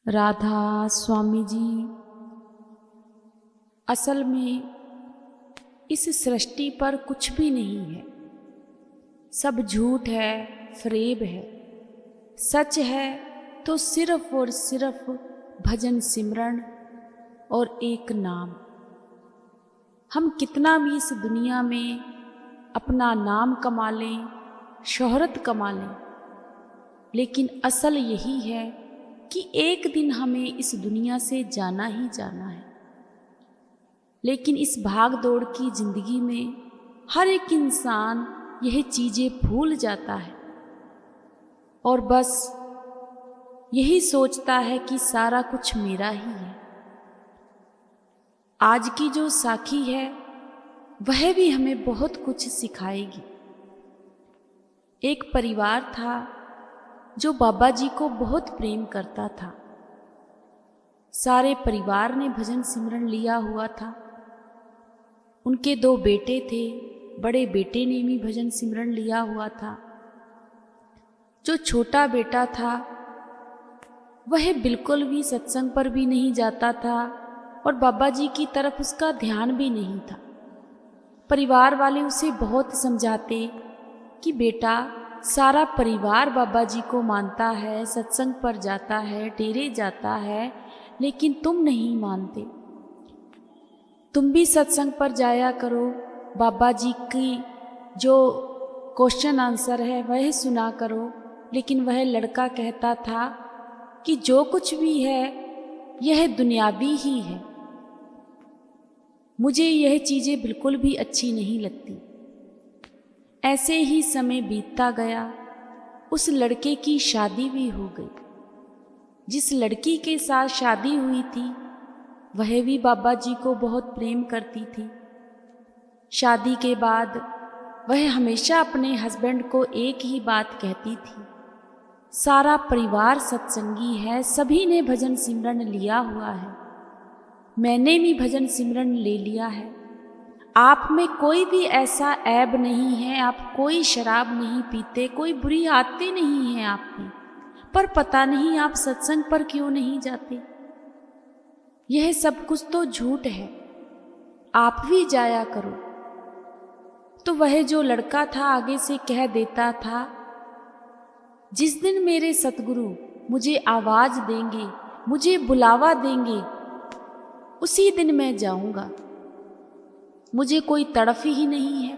राधा स्वामी जी, असल में इस सृष्टि पर कुछ भी नहीं है। सब झूठ है, फरेब है। सच है तो सिर्फ और सिर्फ भजन सिमरन और एक नाम। हम कितना भी इस दुनिया में अपना नाम कमा लें, शोहरत कमा लें, लेकिन असल यही है कि एक दिन हमें इस दुनिया से जाना ही जाना है। लेकिन इस भाग दौड़ की जिंदगी में हर एक इंसान यह चीज़ें भूल जाता है और बस यही सोचता है कि सारा कुछ मेरा ही है। आज की जो साखी है वह भी हमें बहुत कुछ सिखाएगी। एक परिवार था जो बाबा जी को बहुत प्रेम करता था। सारे परिवार ने भजन सिमरन लिया हुआ था। उनके 2 बेटे थे, बड़े बेटे ने भी भजन सिमरन लिया हुआ था। जो छोटा बेटा था वह बिल्कुल भी सत्संग पर भी नहीं जाता था और बाबा जी की तरफ उसका ध्यान भी नहीं था। परिवार वाले उसे बहुत समझाते कि बेटा, सारा परिवार बाबा जी को मानता है, सत्संग पर जाता है, डेरे जाता है, लेकिन तुम नहीं मानते। तुम भी सत्संग पर जाया करो, बाबा जी की जो क्वेश्चन आंसर है वह सुना करो। लेकिन वह लड़का कहता था कि जो कुछ भी है यह दुनियावी ही है, मुझे यह चीज़ें बिल्कुल भी अच्छी नहीं लगती। ऐसे ही समय बीतता गया। उस लड़के की शादी भी हो गई। जिस लड़की के साथ शादी हुई थी वह भी बाबा जी को बहुत प्रेम करती थी। शादी के बाद वह हमेशा अपने हस्बैंड को एक ही बात कहती थी, सारा परिवार सत्संगी है, सभी ने भजन सिमरन लिया हुआ है, मैंने भी भजन सिमरन ले लिया है। आप में कोई भी ऐसा ऐब नहीं है, आप कोई शराब नहीं पीते, कोई बुरी आदतें नहीं हैं आप में, पर पता नहीं आप सत्संग पर क्यों नहीं जाते। यह सब कुछ तो झूठ है, आप भी जाया करो। तो वह जो लड़का था आगे से कह देता था, जिस दिन मेरे सतगुरु मुझे आवाज देंगे, मुझे बुलावा देंगे, उसी दिन मैं जाऊंगा। मुझे कोई तड़फ ही नहीं है,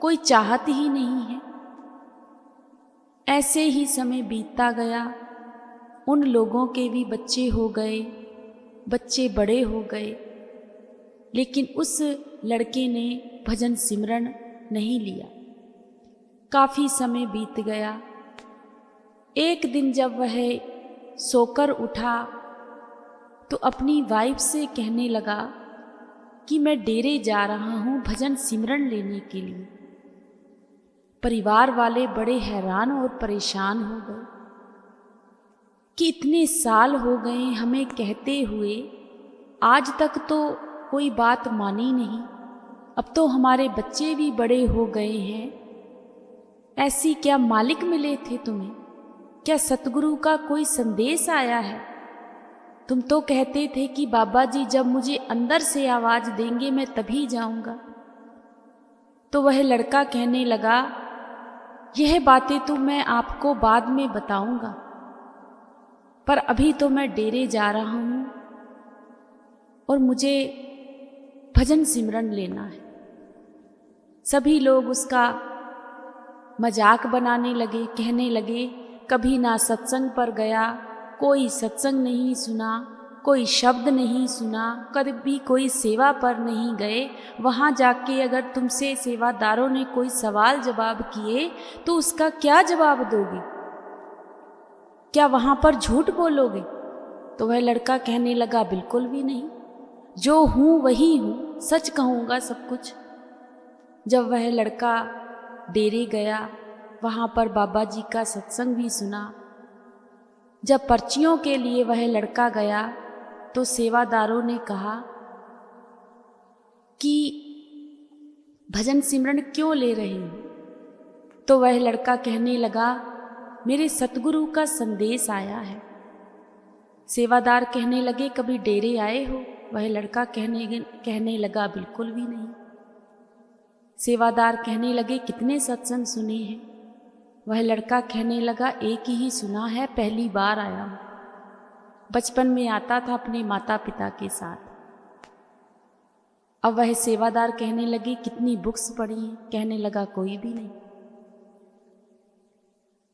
कोई चाहत ही नहीं है। ऐसे ही समय बीतता गया। उन लोगों के भी बच्चे हो गए, बच्चे बड़े हो गए, लेकिन उस लड़के ने भजन सिमरन नहीं लिया। काफ़ी समय बीत गया। एक दिन जब वह सोकर उठा तो अपनी वाइफ से कहने लगा कि मैं डेरे जा रहा हूँ भजन सिमरन लेने के लिए। परिवार वाले बड़े हैरान और परेशान हो गए कि इतने साल हो गए हमें कहते हुए, आज तक तो कोई बात मानी नहीं, अब तो हमारे बच्चे भी बड़े हो गए हैं। ऐसी क्या मालिक मिले थे तुम्हें? क्या सतगुरु का कोई संदेश आया है? तुम तो कहते थे कि बाबा जी जब मुझे अंदर से आवाज देंगे मैं तभी जाऊंगा। तो वह लड़का कहने लगा, यह बातें तो मैं आपको बाद में बताऊंगा, पर अभी तो मैं डेरे जा रहा हूं और मुझे भजन सिमरन लेना है। सभी लोग उसका मजाक बनाने लगे, कहने लगे, कभी ना सत्संग पर गया, कोई सत्संग नहीं सुना, कोई शब्द नहीं सुना, कभी कोई सेवा पर नहीं गए। वहाँ जाके अगर तुमसे सेवादारों ने कोई सवाल जवाब किए तो उसका क्या जवाब दोगे? क्या वहाँ पर झूठ बोलोगे? तो वह लड़का कहने लगा, बिल्कुल भी नहीं, जो हूँ वही हूँ, सच कहूँगा सब कुछ। जब वह लड़का डेरे गया, वहाँ पर बाबा जी का सत्संग भी सुना। जब पर्चियों के लिए वह लड़का गया तो सेवादारों ने कहा कि भजन सिमरन क्यों ले रहे हो? तो वह लड़का कहने लगा, मेरे सतगुरु का संदेश आया है सेवादार कहने लगे कभी डेरे आए हो? वह लड़का कहने लगा बिल्कुल भी नहीं। सेवादार कहने लगे कितने सत्संग सुने हैं? वह लड़का कहने लगा एक ही सुना है, पहली बार आया हूँ। बचपन में आता था अपने माता पिता के साथ। अब वह सेवादार कहने लगे कितनी बुक्स पढ़ी हैं? कहने लगा कोई भी नहीं।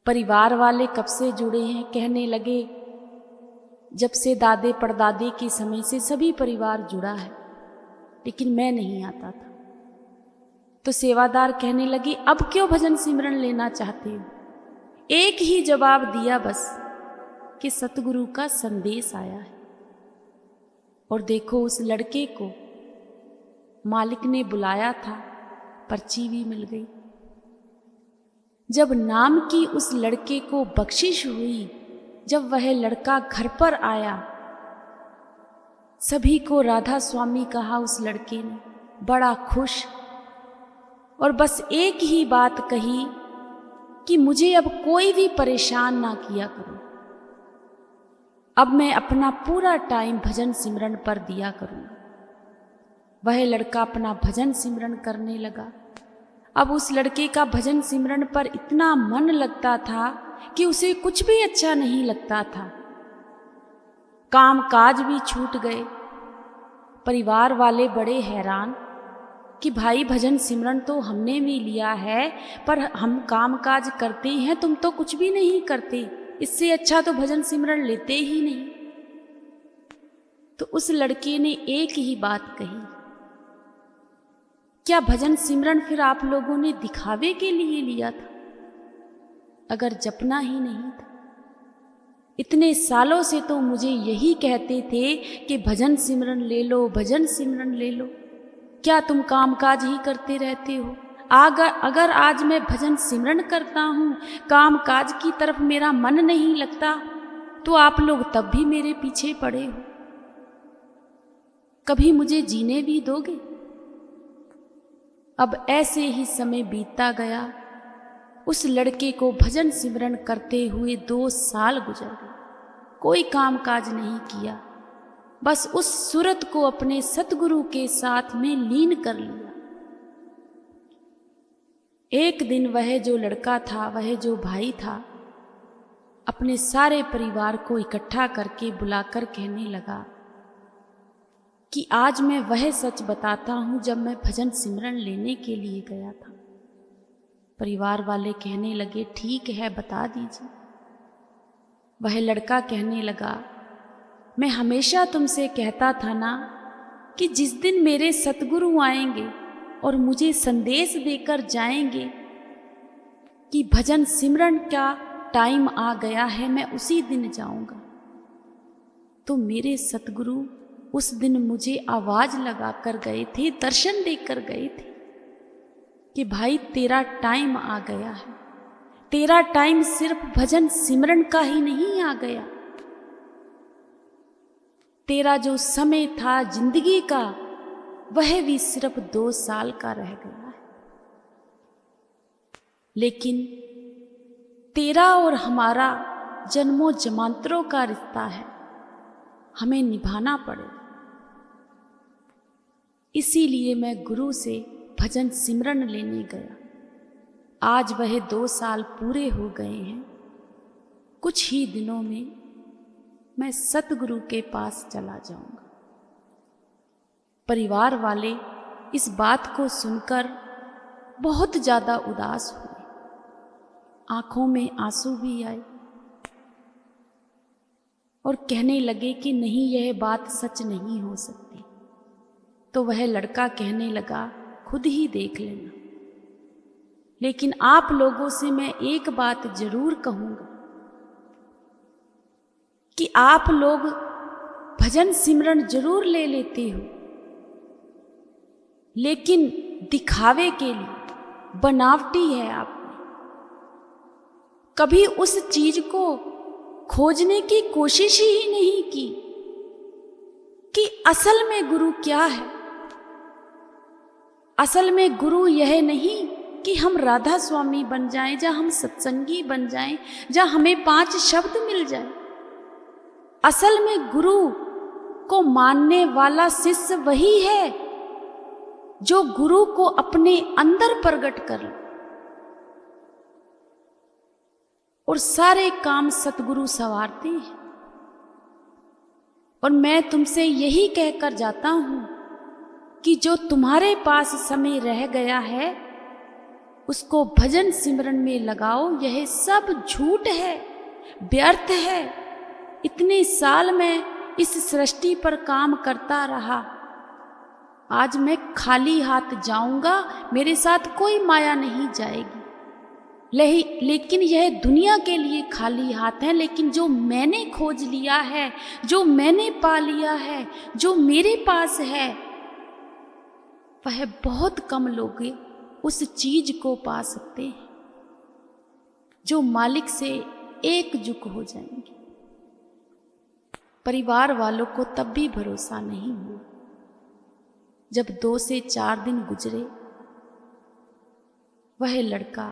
परिवार वाले कब से जुड़े हैं? कहने लगे जब से दादे परदादे के समय से सभी परिवार जुड़ा है, लेकिन मैं नहीं आता था। तो सेवादार कहने लगे अब क्यों भजन सिमरन लेना चाहते हो? एक ही जवाब दिया बस कि सतगुरु का संदेश आया है। और देखो उस लड़के को मालिक ने बुलाया था, पर्ची भी मिल गई। जब नाम की उस लड़के को बख्शिश हुई, जब वह लड़का घर पर आया, सभी को राधा स्वामी कहा उस लड़के ने, बड़ा खुश। और बस एक ही बात कही कि मुझे अब कोई भी परेशान ना किया करो, अब मैं अपना पूरा टाइम भजन सिमरन पर दिया करूँगा। वह लड़का अपना भजन सिमरन करने लगा। अब उस लड़के का भजन सिमरन पर इतना मन लगता था कि उसे कुछ भी अच्छा नहीं लगता था। काम काज भी छूट गए। परिवार वाले बड़े हैरान कि भाई भजन सिमरन तो हमने भी लिया है, पर हम काम काज करते हैं, तुम तो कुछ भी नहीं करते, इससे अच्छा तो भजन सिमरन लेते ही नहीं। तो उस लड़के ने एक ही बात कही, क्या भजन सिमरन फिर आप लोगों ने दिखावे के लिए लिया था? अगर जपना ही नहीं था? इतने सालों से तो मुझे यही कहते थे कि भजन सिमरन ले लो, भजन सिमरन ले लो। क्या तुम कामकाज ही करते रहते हो? अगर आज मैं भजन सिमरन करता हूँ, कामकाज की तरफ मेरा मन नहीं लगता, तो आप लोग तब भी मेरे पीछे पड़े हो। कभी मुझे जीने भी दोगे? अब ऐसे ही समय बीतता गया। उस लड़के को भजन सिमरन करते हुए 2 साल गुजर गए। कोई कामकाज नहीं किया, बस उस सूरत को अपने सतगुरु के साथ में लीन कर लिया। एक दिन वह जो लड़का था, वह जो भाई था, अपने सारे परिवार को इकट्ठा करके बुलाकर कहने लगा कि आज मैं वह सच बताता हूँ जब मैं भजन सिमरन लेने के लिए गया था। परिवार वाले कहने लगे ठीक है, बता दीजिए। वह लड़का कहने लगा मैं हमेशा तुमसे कहता था ना कि जिस दिन मेरे सतगुरु आएंगे और मुझे संदेश देकर जाएंगे कि भजन सिमरन का टाइम आ गया है, मैं उसी दिन जाऊंगा। तो मेरे सतगुरु उस दिन मुझे आवाज लगाकर गए थे, दर्शन देकर गए थे कि भाई तेरा टाइम आ गया है। तेरा टाइम सिर्फ भजन सिमरन का ही नहीं आ गया, तेरा जो समय था जिंदगी का, वह भी सिर्फ 2 साल का रह गया है। लेकिन तेरा और हमारा जन्मों जमांतरों का रिश्ता है, हमें निभाना पड़ेगा। इसीलिए मैं गुरु से भजन सिमरन लेने गया। आज वह 2 साल पूरे हो गए हैं। कुछ ही दिनों में मैं सतगुरु के पास चला जाऊंगा। परिवार वाले इस बात को सुनकर बहुत ज़्यादा उदास हुए, आंखों में आंसू भी आए और कहने लगे कि नहीं, यह बात सच नहीं हो सकती। तो वह लड़का कहने लगा खुद ही देख लेना, लेकिन आप लोगों से मैं एक बात जरूर कहूंगा कि आप लोग भजन सिमरन जरूर ले लेते हो, लेकिन दिखावे के लिए बनावटी है आप। कभी उस चीज को खोजने की कोशिश ही नहीं की कि असल में गुरु क्या है। असल में गुरु यह नहीं कि हम राधा स्वामी बन जाएं, जहां हम सत्संगी बन जाएं, जहां हमें 5 शब्द मिल जाए। असल में गुरु को मानने वाला शिष्य वही है जो गुरु को अपने अंदर प्रकट कर ले, और सारे काम सतगुरु संवारते हैं। और मैं तुमसे यही कहकर जाता हूं कि जो तुम्हारे पास समय रह गया है उसको भजन सिमरन में लगाओ। यह सब झूठ है, व्यर्थ है। इतने साल मैं इस सृष्टि पर काम करता रहा, आज मैं खाली हाथ जाऊंगा, मेरे साथ कोई माया नहीं जाएगी। लेकिन यह दुनिया के लिए खाली हाथ है। लेकिन जो मैंने खोज लिया है, जो मैंने पा लिया है, जो मेरे पास है, वह बहुत कम लोग उस चीज को पा सकते हैं जो मालिक से एकजुट हो जाएंगे। परिवार वालों को तब भी भरोसा नहीं हुआ जब 2 से 4 दिन गुजरे। वह लड़का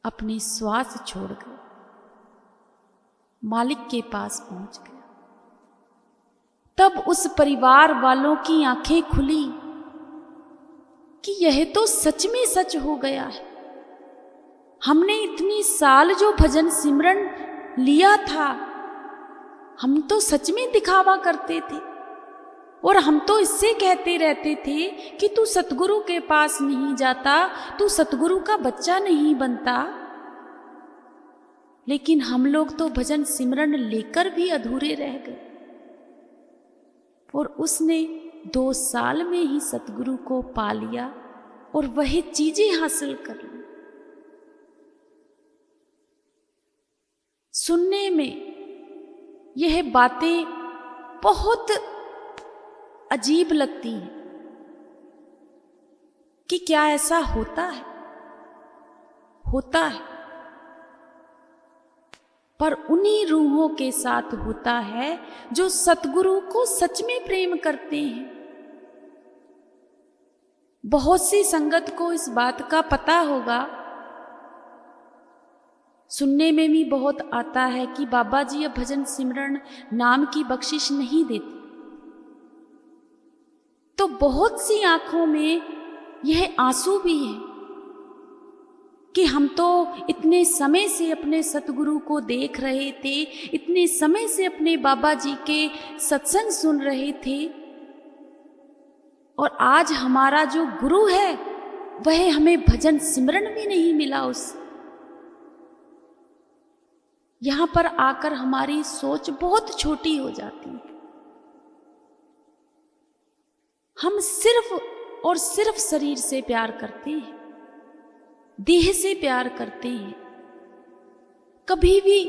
अपनी श्वास छोड़कर मालिक के पास पहुंच गया। तब उस परिवार वालों की आंखें खुली कि यह तो सच में सच हो गया है। हमने इतनी साल जो भजन सिमरन लिया था, हम तो सच में दिखावा करते थे, और हम तो इससे कहते रहते थे कि तू सतगुरु के पास नहीं जाता, तू सतगुरु का बच्चा नहीं बनता। लेकिन हम लोग तो भजन सिमरन लेकर भी अधूरे रह गए, और उसने 2 साल में ही सतगुरु को पा लिया और वही चीजें हासिल कर ली। सुनने में यह बातें बहुत अजीब लगती हैं कि क्या ऐसा होता है? होता है, पर उन्हीं रूहों के साथ होता है जो सतगुरु को सच में प्रेम करते हैं। बहुत सी संगत को इस बात का पता होगा। सुनने में भी बहुत आता है कि बाबा जी अब भजन सिमरन नाम की बख्शिश नहीं देते। तो बहुत सी आंखों में यह आंसू भी है कि हम तो इतने समय से अपने सतगुरु को देख रहे थे, इतने समय से अपने बाबा जी के सत्संग सुन रहे थे, और आज हमारा जो गुरु है वह हमें भजन सिमरन भी नहीं मिला। उस यहां पर आकर हमारी सोच बहुत छोटी हो जाती है। हम सिर्फ और सिर्फ शरीर से प्यार करते हैं, देह से प्यार करते हैं। कभी भी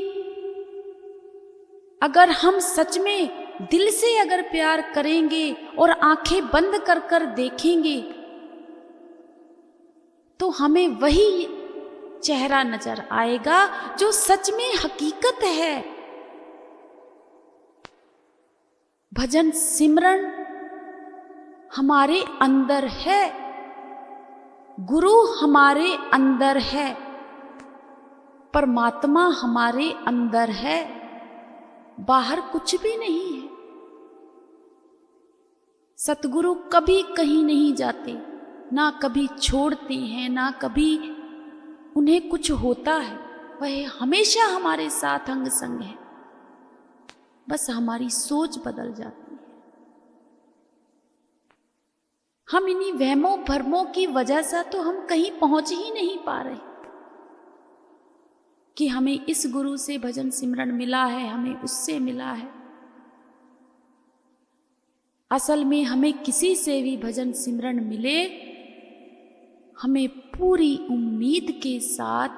अगर हम सच में दिल से अगर प्यार करेंगे और आंखें बंद कर कर देखेंगे तो हमें वही चेहरा नजर आएगा जो सच में हकीकत है। भजन सिमरन हमारे अंदर है, गुरु हमारे अंदर है, परमात्मा हमारे अंदर है, बाहर कुछ भी नहीं है। सतगुरु कभी कहीं नहीं जाते, ना कभी छोड़ते हैं, ना कभी उन्हें कुछ होता है। वह हमेशा हमारे साथ अंग संग है, बस हमारी सोच बदल जाती है। हम इन्हीं वहमों भरमों की वजह से तो हम कहीं पहुंच ही नहीं पा रहे कि हमें इस गुरु से भजन सिमरन मिला है, हमें उससे मिला है। असल में हमें किसी से भी भजन सिमरन मिले, हमें पूरी उम्मीद के साथ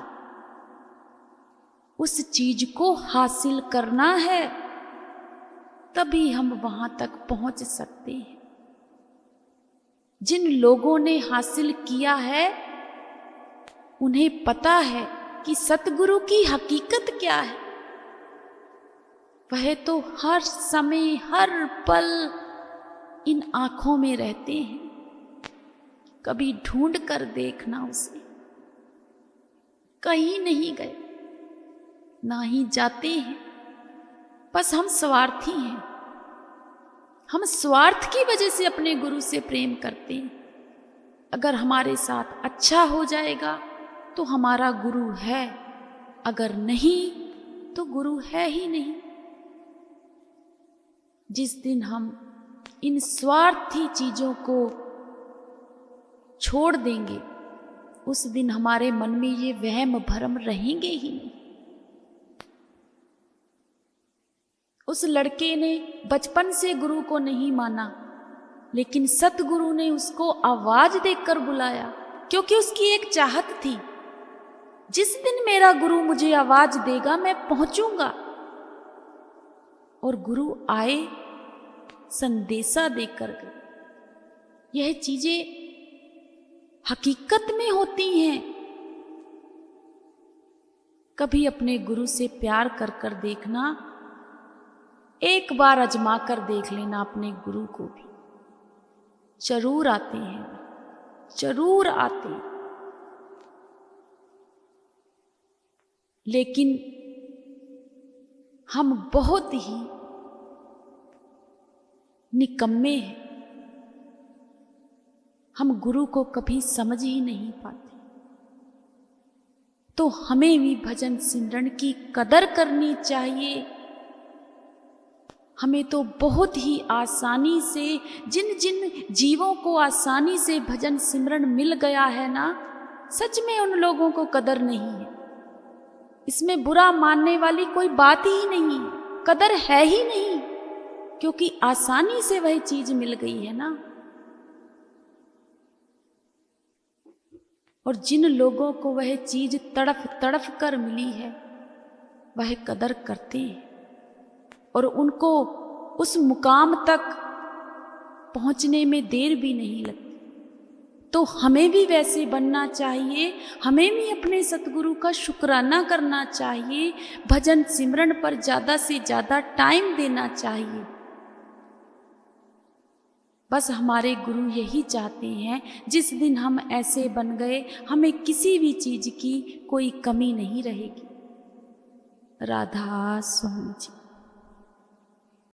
उस चीज को हासिल करना है, तभी हम वहां तक पहुंच सकते हैं। जिन लोगों ने हासिल किया है उन्हें पता है कि सतगुरु की हकीकत क्या है। वह तो हर समय हर पल इन आंखों में रहते हैं, कभी ढूंढ कर देखना उसे। कहीं नहीं गए, ना ही जाते हैं, बस हम स्वार्थी हैं। हम स्वार्थ की वजह से अपने गुरु से प्रेम करते हैं। अगर हमारे साथ अच्छा हो जाएगा तो हमारा गुरु है, अगर नहीं तो गुरु है ही नहीं। जिस दिन हम इन स्वार्थी चीजों को छोड़ देंगे उस दिन हमारे मन में ये वहम भरम रहेंगे ही नहीं। उस लड़के ने बचपन से गुरु को नहीं माना, लेकिन सतगुरु ने उसको आवाज देकर बुलाया, क्योंकि उसकी एक चाहत थी, जिस दिन मेरा गुरु मुझे आवाज देगा मैं पहुंचूंगा। और गुरु आए, संदेशा देकर गए। यह चीजें हकीकत में होती हैं। कभी अपने गुरु से प्यार कर कर देखना, एक बार आजमा कर देख लेना अपने गुरु को भी। जरूर आते हैं, जरूर आते हैं। लेकिन हम बहुत ही निकम्मे हैं। हम गुरु को कभी समझ ही नहीं पाते। तो हमें भी भजन सिमरन की कदर करनी चाहिए। हमें तो बहुत ही आसानी से, जिन जिन जीवों को आसानी से भजन सिमरन मिल गया है ना, सच में उन लोगों को कदर नहीं है। इसमें बुरा मानने वाली कोई बात ही नहीं, कदर है ही नहीं, क्योंकि आसानी से वह चीज मिल गई है ना। और जिन लोगों को वह चीज तड़फ तड़फ कर मिली है वह कदर करते हैं और उनको उस मुकाम तक पहुंचने में देर भी नहीं लगती। तो हमें भी वैसे बनना चाहिए। हमें भी अपने सतगुरु का शुक्राना करना चाहिए। भजन सिमरन पर ज़्यादा से ज़्यादा टाइम देना चाहिए। बस हमारे गुरु यही चाहते हैं, जिस दिन हम ऐसे बन गए हमें किसी भी चीज़ की कोई कमी नहीं रहेगी। राधा स्वामी जी।